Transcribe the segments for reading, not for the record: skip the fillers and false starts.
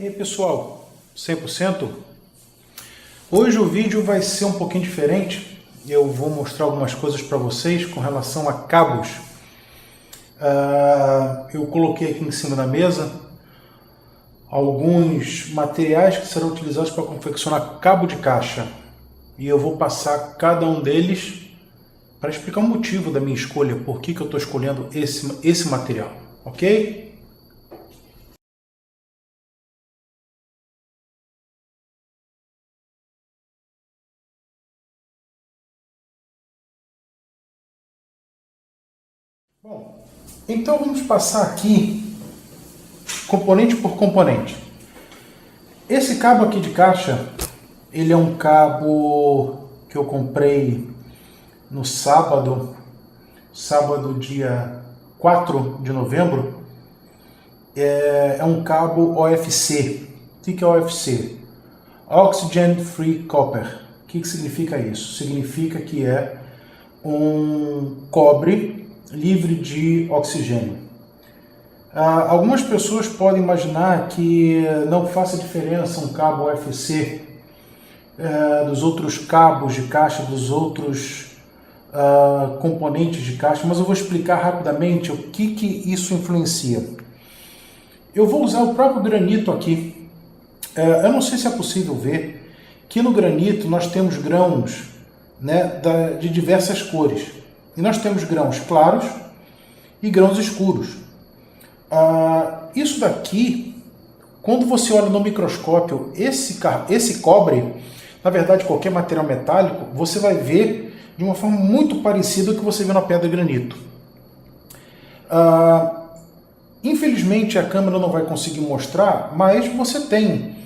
E aí pessoal, 100%? Hoje o vídeo vai ser um pouquinho diferente. Eu vou mostrar algumas coisas para vocês com relação a cabos. Eu coloquei aqui em cima da mesa alguns materiais que serão utilizados para confeccionar cabo de caixa. E eu vou passar cada um deles para explicar o motivo da minha escolha, por que eu estou escolhendo esse material, ok? Bom, então vamos passar aqui componente por componente. Esse cabo aqui de caixa, ele é um cabo que eu comprei no sábado dia 4 de novembro. É um cabo OFC. O que é OFC? Oxygen Free Copper. O que significa isso? Significa que é um cobre livre de oxigênio. Algumas pessoas podem imaginar que não faça diferença um cabo OFC dos outros cabos de caixa, dos outros componentes de caixa, mas eu vou explicar rapidamente o que isso influencia. Eu vou usar o próprio granito aqui. Eu não sei se é possível ver que no granito nós temos grãos, né, de diversas cores. E nós temos grãos claros e grãos escuros. Isso daqui, quando você olha no microscópio, esse cobre, na verdade qualquer material metálico, você vai ver de uma forma muito parecida com o que você vê na pedra de granito. Infelizmente a câmera não vai conseguir mostrar, mas você tem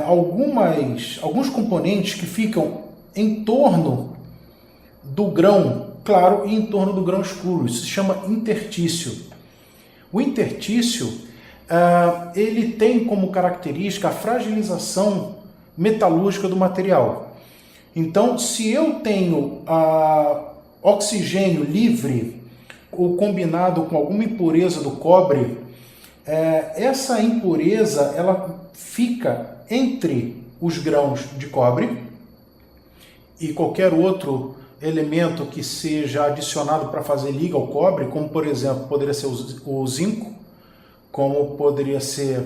alguns componentes que ficam em torno do grão claro e em torno do grão escuro. Isso se chama intertício. O intertício ele tem como característica a fragilização metalúrgica do material. Então, se eu tenho oxigênio livre ou combinado com alguma impureza do cobre, essa impureza ela fica entre os grãos de cobre e qualquer outro elemento que seja adicionado para fazer liga ao cobre, como por exemplo poderia ser o zinco, como poderia ser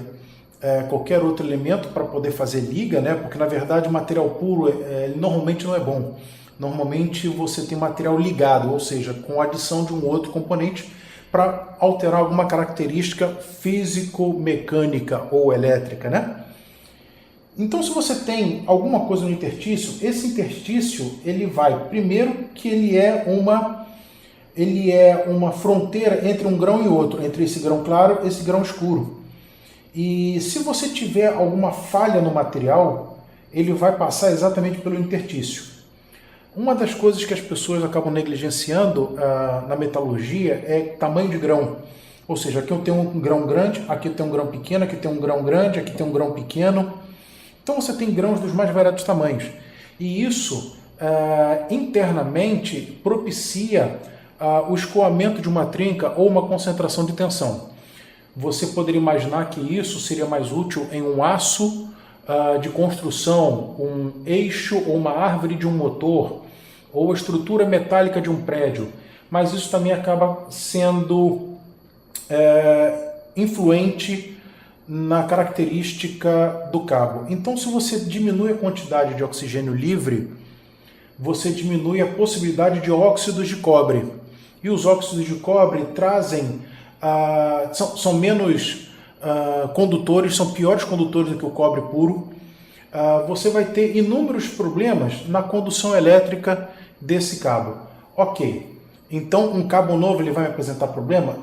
qualquer outro elemento para poder fazer liga, né? Porque na verdade o material puro normalmente não é bom. Normalmente você tem material ligado, ou seja, com adição de um outro componente para alterar alguma característica físico-mecânica ou elétrica, né? Então, se você tem alguma coisa no intertício, esse intertício ele vai, primeiro que ele é uma fronteira entre um grão e outro, entre esse grão claro e esse grão escuro. E se você tiver alguma falha no material, ele vai passar exatamente pelo intertício. Uma das coisas que as pessoas acabam negligenciando na metalurgia é tamanho de grão. Ou seja, aqui eu tenho um grão grande, aqui eu tenho um grão pequeno, aqui tem um grão grande, aqui tem um grão pequeno. Então você tem grãos dos mais variados tamanhos. E isso internamente propicia o escoamento de uma trinca ou uma concentração de tensão. Você poderia imaginar que isso seria mais útil em um aço de construção, um eixo ou uma árvore de um motor, ou a estrutura metálica de um prédio. Mas isso também acaba sendo influente na característica do cabo. Então, se você diminui a quantidade de oxigênio livre, você diminui a possibilidade de óxidos de cobre. E os óxidos de cobre trazem são menos condutores, são piores condutores do que o cobre puro. Você vai ter inúmeros problemas na condução elétrica desse cabo. Ok, então um cabo novo ele vai me apresentar problema?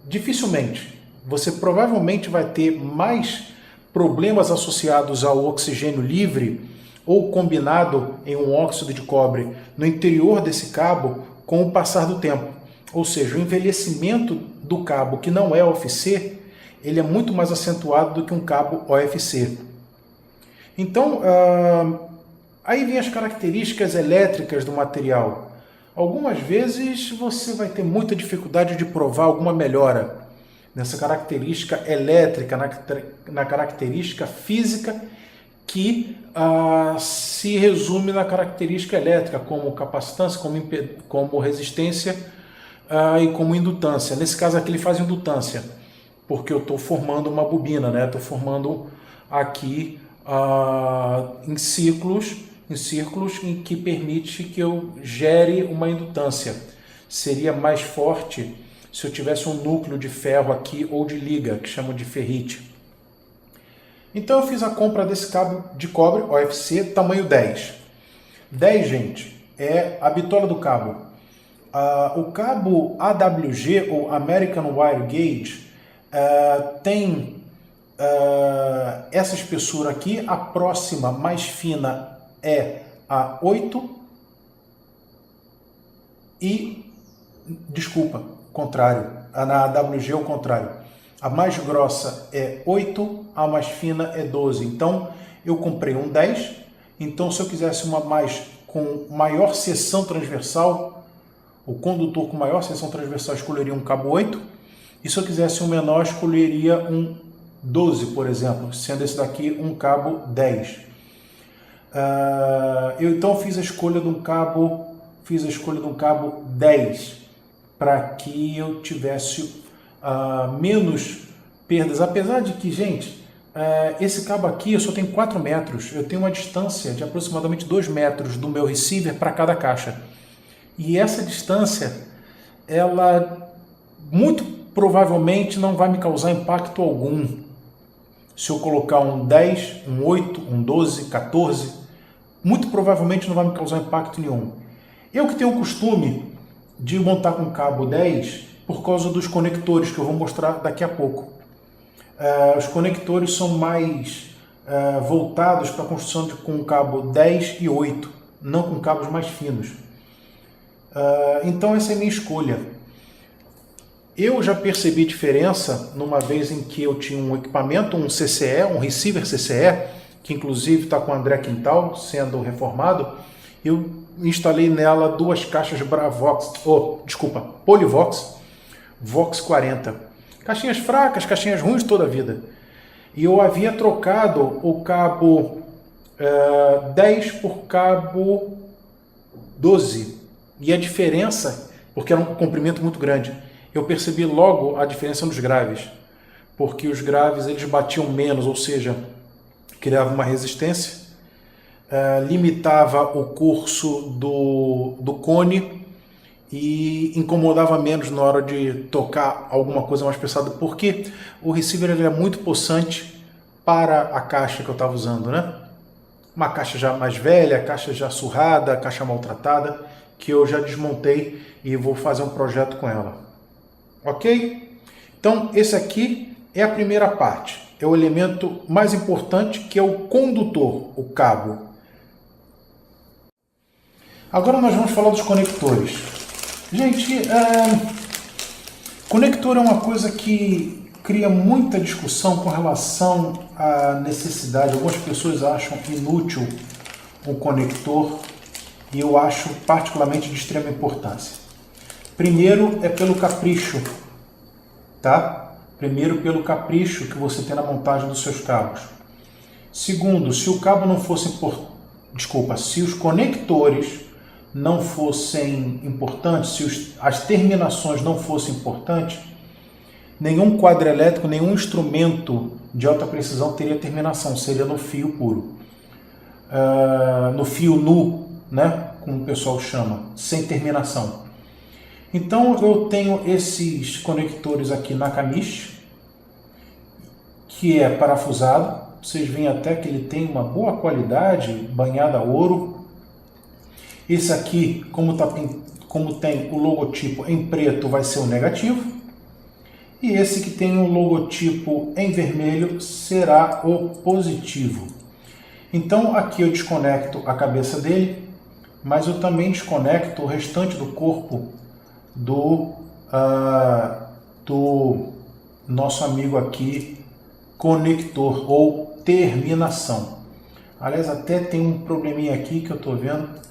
Dificilmente. Você provavelmente vai ter mais problemas associados ao oxigênio livre ou combinado em um óxido de cobre no interior desse cabo com o passar do tempo. Ou seja, o envelhecimento do cabo que não é OFC, ele é muito mais acentuado do que um cabo OFC. Então, aí vem as características elétricas do material. Algumas vezes você vai ter muita dificuldade de provar alguma melhora. nessa característica elétrica, na característica física que se resume na característica elétrica, como capacitância, como resistência e como indutância. Nesse caso aqui ele faz indutância, porque eu estou formando uma bobina, né? Estou formando aqui em círculos em que permite que eu gere uma indutância. Seria mais forte se eu tivesse um núcleo de ferro aqui ou de liga, que chamam de ferrite. Então eu fiz a compra desse cabo de cobre OFC tamanho 10. 10, gente, é a bitola do cabo. O cabo AWG, ou American Wire Gauge, tem essa espessura aqui. A próxima mais fina é a 8 e, desculpa, contrário, na AWG é o contrário. A mais grossa é 8, a mais fina é 12. Então eu comprei um 10. Então se eu quisesse uma com maior seção transversal, o condutor com maior seção transversal escolheria um cabo 8. E se eu quisesse um menor, escolheria um 12, por exemplo, sendo esse daqui um cabo 10. Eu então fiz a escolha de um cabo 10 para que eu tivesse menos perdas. Apesar de que, gente, esse cabo aqui eu só tenho 4 metros, eu tenho uma distância de aproximadamente 2 metros do meu receiver para cada caixa. E essa distância, ela muito provavelmente não vai me causar impacto algum. Se eu colocar um 10, um 8, um 12, 14, muito provavelmente não vai me causar impacto nenhum. Eu que tenho o costume de montar com cabo 10 por causa dos conectores, que eu vou mostrar daqui a pouco. Os conectores são mais voltados para a construção com cabo 10 e 8, não com cabos mais finos. Então essa é a minha escolha. Eu já percebi diferença numa vez em que eu tinha um equipamento, um CCE, um receiver CCE, que inclusive está com o André Quintal, sendo reformado. Eu instalei nela 2 caixas Polivox Vox 40. Caixinhas fracas, caixinhas ruins toda a vida. E eu havia trocado o cabo 10 por cabo 12. E a diferença, porque era um comprimento muito grande, eu percebi logo a diferença nos graves. Porque os graves eles batiam menos, ou seja, criava uma resistência, limitava o curso do cone e incomodava menos na hora de tocar alguma coisa mais pesada, porque o receiver ele é muito possante para a caixa que eu estava usando, né? Uma caixa já mais velha, caixa já surrada, caixa maltratada, que eu já desmontei e vou fazer um projeto com ela. Ok? Então esse aqui é a primeira parte, é o elemento mais importante, que é o condutor, o cabo. Agora nós vamos falar dos conectores. Gente, conector é uma coisa que cria muita discussão com relação à necessidade. Algumas pessoas acham inútil um conector e eu acho particularmente de extrema importância. Primeiro é pelo capricho, tá? Primeiro pelo capricho que você tem na montagem dos seus cabos. Segundo, se o cabo não fosse se os conectores não fossem importantes, se as terminações não fossem importantes, nenhum quadro elétrico, nenhum instrumento de alta precisão teria terminação, seria no fio puro. No fio nu, né, como o pessoal chama, sem terminação. Então eu tenho esses conectores aqui na caniche, que é parafusado. Vocês veem até que ele tem uma boa qualidade, banhado a ouro. Esse aqui, como tem o logotipo em preto, vai ser o negativo. E esse que tem o logotipo em vermelho será o positivo. Então aqui eu desconecto a cabeça dele, mas eu também desconecto o restante do corpo do nosso amigo aqui, conector ou terminação. Aliás, até tem um probleminha aqui que eu estou vendo.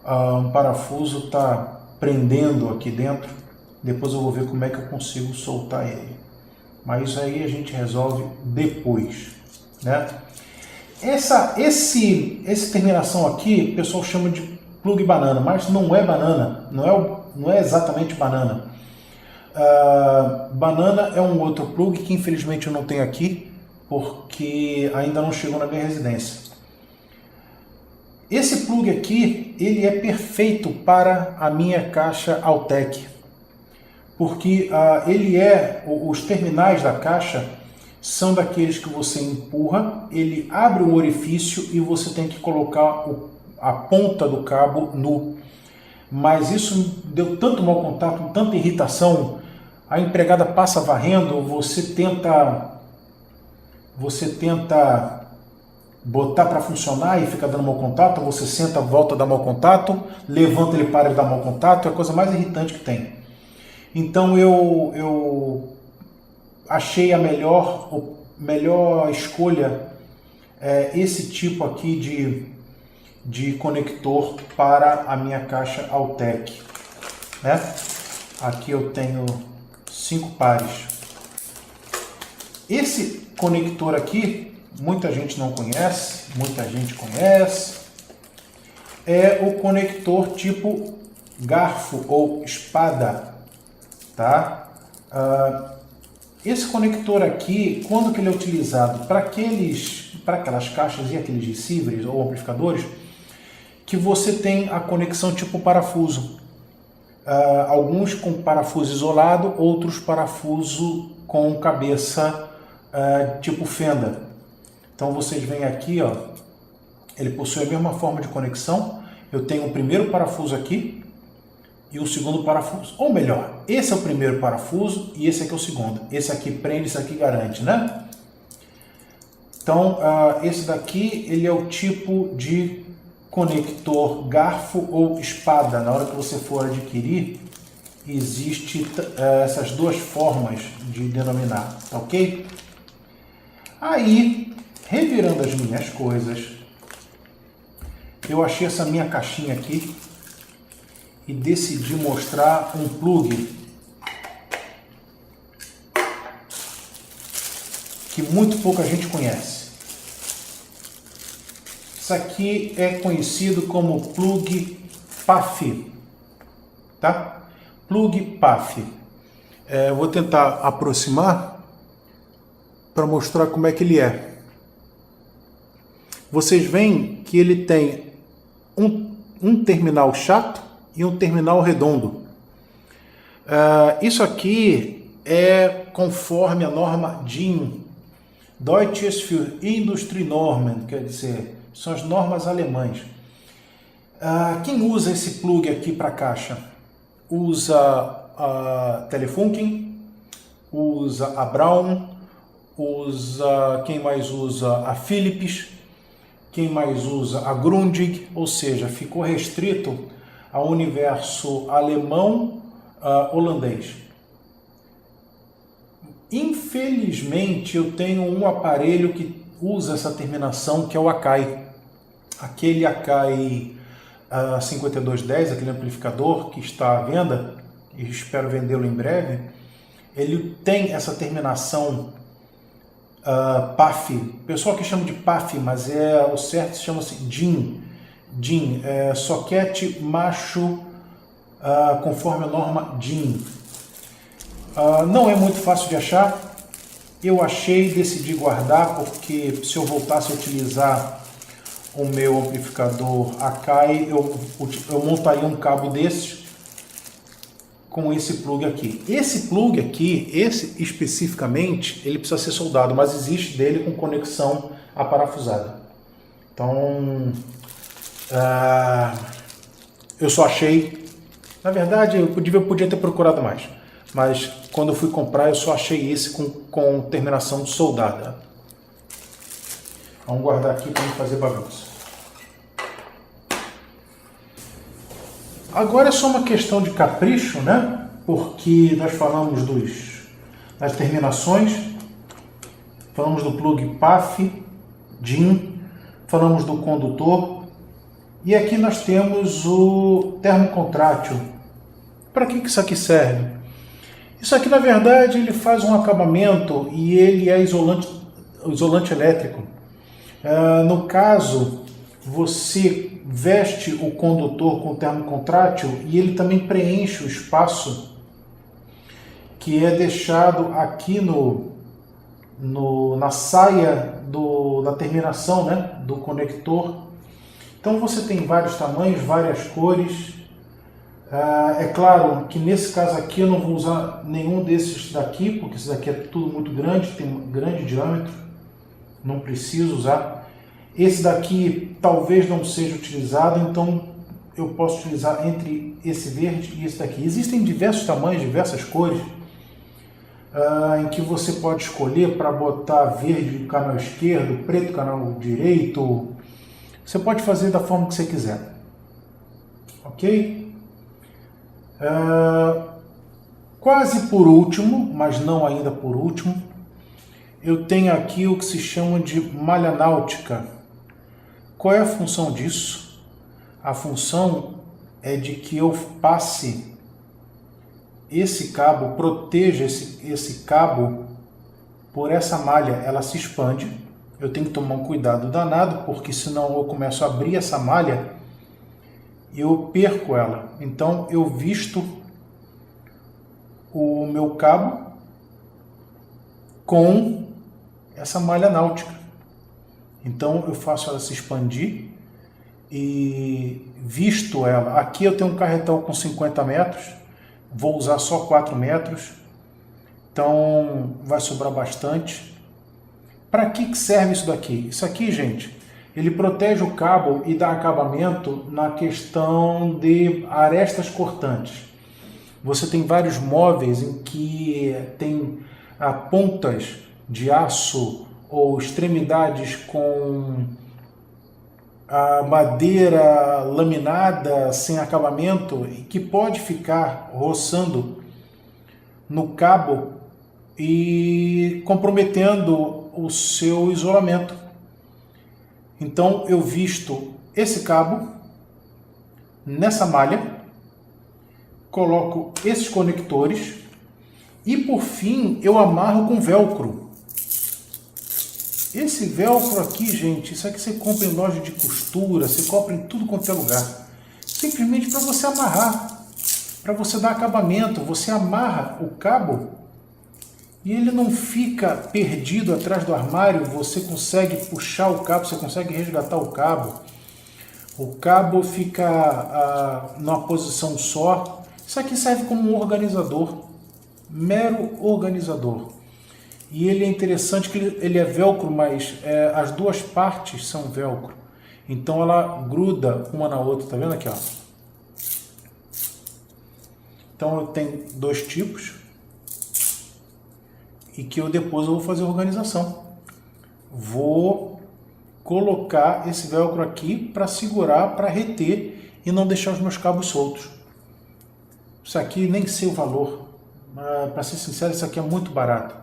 Um parafuso está prendendo aqui dentro. Depois eu vou ver como é que eu consigo soltar ele. mas isso aí a gente resolve depois, né? Esse terminação aqui, o pessoal chama de plug banana, mas não é banana, não é exatamente banana. Banana é um outro plug que infelizmente eu não tenho aqui, porque ainda não chegou na minha residência. Esse plug aqui, ele é perfeito para a minha caixa Altec, porque os terminais da caixa são daqueles que você empurra, ele abre um orifício e você tem que colocar a ponta do cabo nu. Mas isso deu tanto mau contato, tanta irritação, a empregada passa varrendo, você tenta botar para funcionar e fica dando mau contato, você senta, volta a dar mau contato, levanta, ele para de dar mau contato, é a coisa mais irritante que tem. Então eu achei a melhor escolha esse tipo aqui de conector para a minha caixa Altec, né? Aqui eu tenho 5 pares. Esse conector aqui, muita gente não conhece, muita gente conhece, é o conector tipo garfo ou espada, tá? Esse conector aqui, quando que ele é utilizado? Para aquelas caixas e aqueles receivers ou amplificadores que você tem a conexão tipo parafuso. Alguns com parafuso isolado, outros parafuso com cabeça tipo fenda. Então vocês veem aqui, ó, ele possui a mesma forma de conexão. Eu tenho o primeiro parafuso aqui e o segundo parafuso. Ou melhor, esse é o primeiro parafuso e esse aqui é o segundo. Esse aqui prende, esse aqui garante, né? Então, esse daqui, ele é o tipo de conector garfo ou espada. Na hora que você for adquirir, existe essas duas formas de denominar, tá ok? Aí, revirando as minhas coisas, eu achei essa minha caixinha aqui e decidi mostrar um plug que muito pouca gente conhece. Isso aqui é conhecido como plug PAF, tá? Plug PAF. Vou tentar aproximar para mostrar como é que ele é. Vocês veem que ele tem um terminal chato e um terminal redondo. Isso aqui é conforme a norma DIN, Deutsches für Industrienormen, quer dizer, são as normas alemãs. Quem usa esse plug aqui para caixa? Usa a Telefunken, usa a Braun, quem mais usa a Philips, quem mais usa a Grundig, ou seja, ficou restrito ao universo alemão, holandês. Infelizmente, eu tenho um aparelho que usa essa terminação, que é o Akai. Aquele Akai 5210, aquele amplificador que está à venda, e espero vendê-lo em breve, ele tem essa terminação PAF. O pessoal que chama de PAF, mas o certo se chama-se DIN. DIN, soquete macho, conforme a norma DIN. Não é muito fácil de achar. Eu achei, decidi guardar, porque se eu voltasse a utilizar o meu amplificador Akai, eu montaria um cabo desses com esse plug aqui. Esse plug aqui, esse especificamente, ele precisa ser soldado, mas existe dele com conexão aparafusada. Então, eu só achei, na verdade eu podia ter procurado mais, mas quando eu fui comprar eu só achei esse com terminação de soldada. Vamos guardar aqui para não fazer bagunça. Agora é só uma questão de capricho, né? Porque nós falamos das terminações, falamos do plug PAF, DIN, falamos do condutor, e aqui nós temos o termocontrátil. Para que isso aqui serve? Isso aqui, na verdade, ele faz um acabamento e ele é isolante elétrico. No caso, você veste o condutor com termocontrátil e ele também preenche o espaço que é deixado aqui na saia da terminação, né, do conector. Então você tem vários tamanhos, várias cores. É claro que nesse caso aqui eu não vou usar nenhum desses daqui, porque esse daqui é tudo muito grande, tem um grande diâmetro, não preciso usar. Esse daqui talvez não seja utilizado, então eu posso utilizar entre esse verde e esse daqui. Existem diversos tamanhos, diversas cores, em que você pode escolher para botar verde no canal esquerdo, preto no canal direito. Você pode fazer da forma que você quiser. Ok? Quase por último, mas não ainda por último, eu tenho aqui o que se chama de malha náutica. Qual é a função disso? A função é de que eu passe esse cabo, proteja esse cabo por essa malha. Ela se expande, eu tenho que tomar um cuidado danado, porque senão eu começo a abrir essa malha e eu perco ela. Então eu visto o meu cabo com essa malha náutica. Então eu faço ela se expandir e visto ela. Aqui eu tenho um carretel com 50 metros, vou usar só 4 metros, então vai sobrar bastante. Para que serve isso daqui? Isso aqui, gente, ele protege o cabo e dá acabamento na questão de arestas cortantes. Você tem vários móveis em que tem pontas de aço ou extremidades com a madeira laminada sem acabamento e que pode ficar roçando no cabo e comprometendo o seu isolamento. Então eu visto esse cabo nessa malha, coloco esses conectores e por fim eu amarro com velcro. Esse velcro aqui, gente, isso aqui você compra em loja de costura, você compra em tudo quanto é lugar. Simplesmente para você amarrar, para você dar acabamento. Você amarra o cabo e ele não fica perdido atrás do armário. Você consegue puxar o cabo, você consegue resgatar o cabo. O cabo fica numa posição só. Isso aqui serve como um organizador, mero organizador. E ele é interessante que ele é velcro, mas as duas partes são velcro. Então ela gruda uma na outra, tá vendo aqui, ó? Então eu tenho dois tipos e que depois eu vou fazer a organização. Vou colocar esse velcro aqui para segurar, para reter e não deixar os meus cabos soltos. Isso aqui nem sei o valor, para ser sincero, isso aqui é muito barato.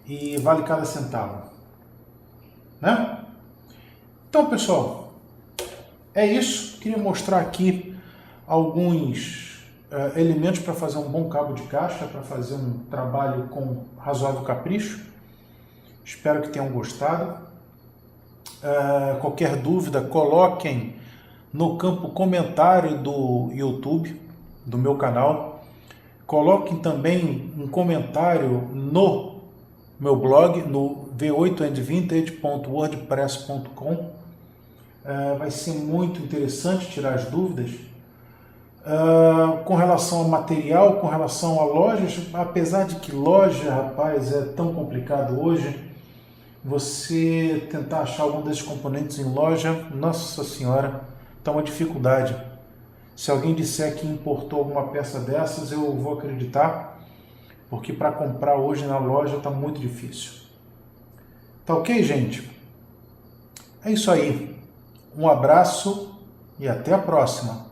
E vale cada centavo, né? Então, pessoal, é isso. Queria mostrar aqui alguns elementos para fazer um bom cabo de caixa, para fazer um trabalho com razoável capricho. Espero que tenham gostado. Qualquer dúvida, coloquem no campo comentário do YouTube, do meu canal. Coloquem também um comentário no meu blog, no v8andvintage.wordpress.com. Vai ser muito interessante tirar as dúvidas. Com relação ao material, com relação a lojas, apesar de que loja, rapaz, é tão complicado hoje, você tentar achar algum desses componentes em loja, nossa senhora, está uma dificuldade. Se alguém disser que importou alguma peça dessas, eu vou acreditar, porque para comprar hoje na loja está muito difícil. Tá ok, gente? É isso aí. Um abraço e até a próxima.